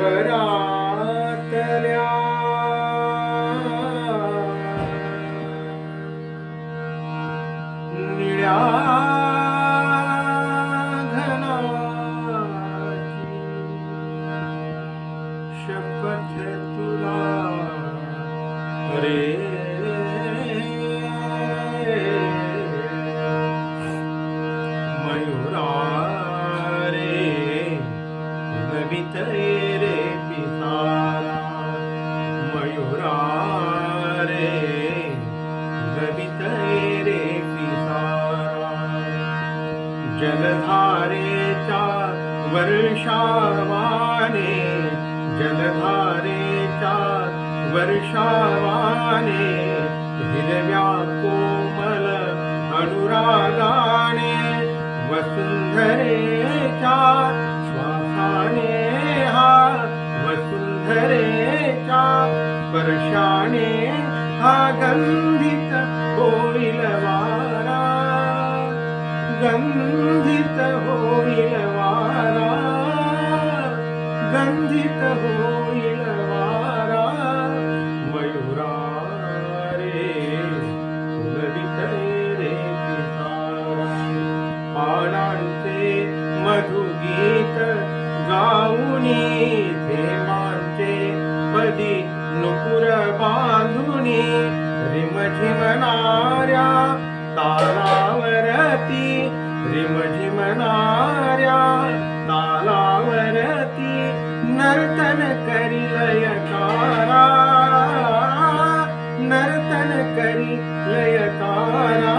वरातल्या निळ्या घनाची शपथ तुला रे मयूरा रे नवित रे पिसारा मयूरा रे नवित रे पिसारा जलधारेच्या वर्षावाने जलधारेच्या वर्षावाने हिरव्या कोमल अनुरागाने वसुंधरेच्या श्वासाने हा वसुंधरेच्या स्पर्शाने हा गंधित होईल वारा गंधित होईल वारा गंधित होईल वारा मयूरा रे ललित रे पिसारा पानांचे मधुगीत गाऊनी थेंबांचे पदी नुपुर बांधुनी रिमझिमणाऱ्या तालावरती रिमझिमणाऱ्या तालावरती नर्तन करी लयकारा नर्तन करी लयकारा